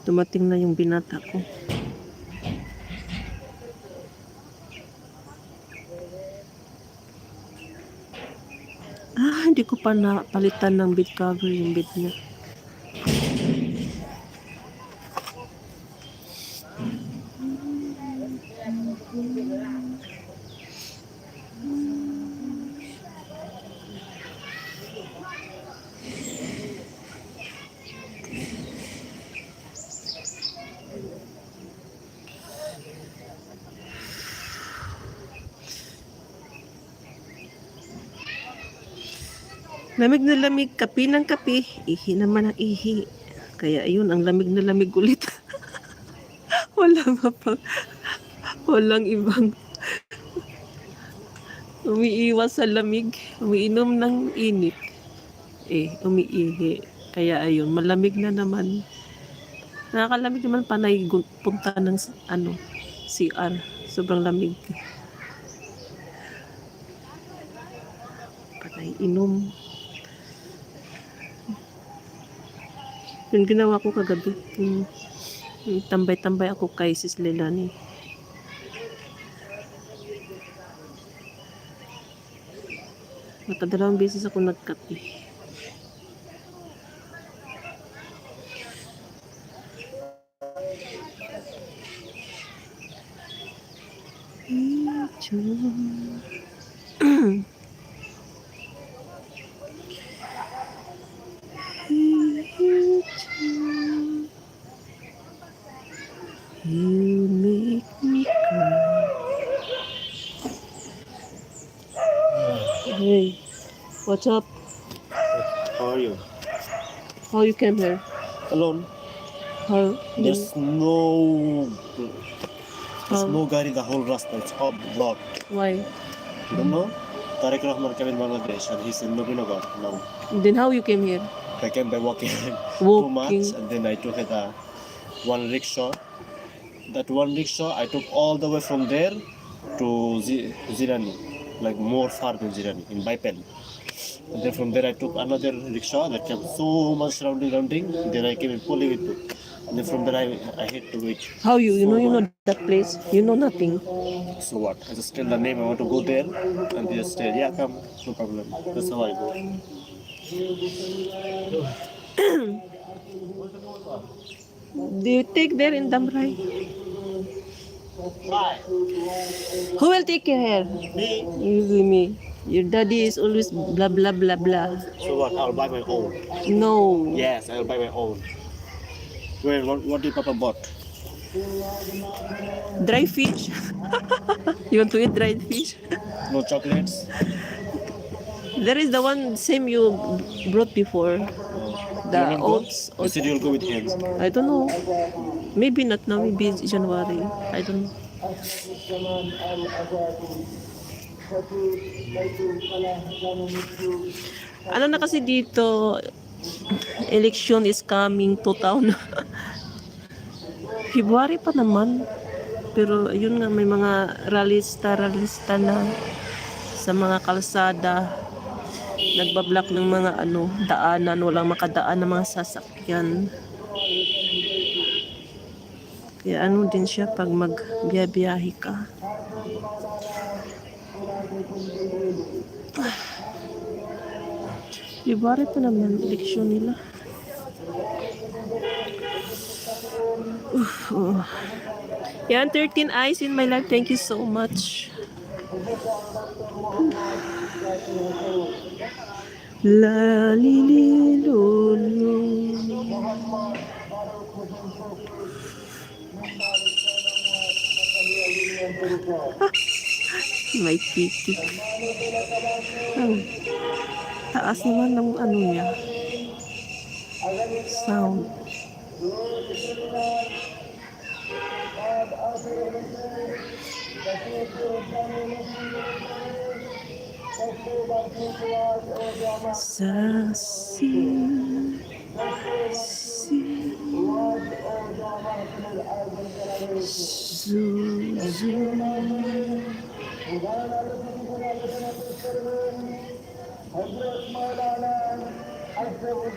Dumating na yung binata ko. Hindi ko pa napalitan ng bed cover yung bed niya. Lamig na lamig, kapi ng kapi, ihi naman ang ihi. Kaya ayun, ang lamig na lamig ulit. Walang ibang umiiwas sa lamig, umiinom ng init. Umiihi. Kaya ayun, malamig na naman. Nakakalamig naman panay punta ng CR. Sobrang lamig. Panay inom. Yung ginawa ko kagabi. Tambay-tambay ako kay Sis Lelani. Nakadalawang beses ako nagkape. You make me cry. Hey, what's up? How are you? How you came here? Alone. How? There's no guy in the whole Rasta. It's all blocked. Why? You don't know? Tariq Rahman came in Bangladesh and he's in Nabinagar now. Then how you came here? I came by walking too Walking. much and then I took one rickshaw. That one rickshaw I took all the way from there to Zirani, like more far than Zirani, in Baipel. And then from there I took another rickshaw that kept so much rounding. Then I came in Polivitu. And then from there I had to wait. How you know that place? You know nothing. So what? I just tell the name, I want to go there, and they just tell, yeah, come, no problem. That's how I go. Do you take there in Damrai? Who will take your hair? Me? Usually me. Your daddy is always blah blah blah blah. So what? I'll buy my own. No. Yes, I'll buy my own. Where? What did Papa bought? Dry fish. You want to eat dried fish? No chocolates? There is the one same you brought before. The You will go? oats. You said you'll go with him. I don't know. Maybe not now. Maybe January. I don't know. Ano na kasi dito, election is coming to town. February pa naman. Pero yun nga, may mga ralista na sa mga kalsada. Nagbablock ng mga daanan, walang makadaan ng mga sasakyan. Kaya din siya pag magbiyahe ka. February pa naman eleksyon nila. Yan, 13 eyes in my life. Thank you so much. La li li lo lo. May titik. Taas naman ng niya. Sound.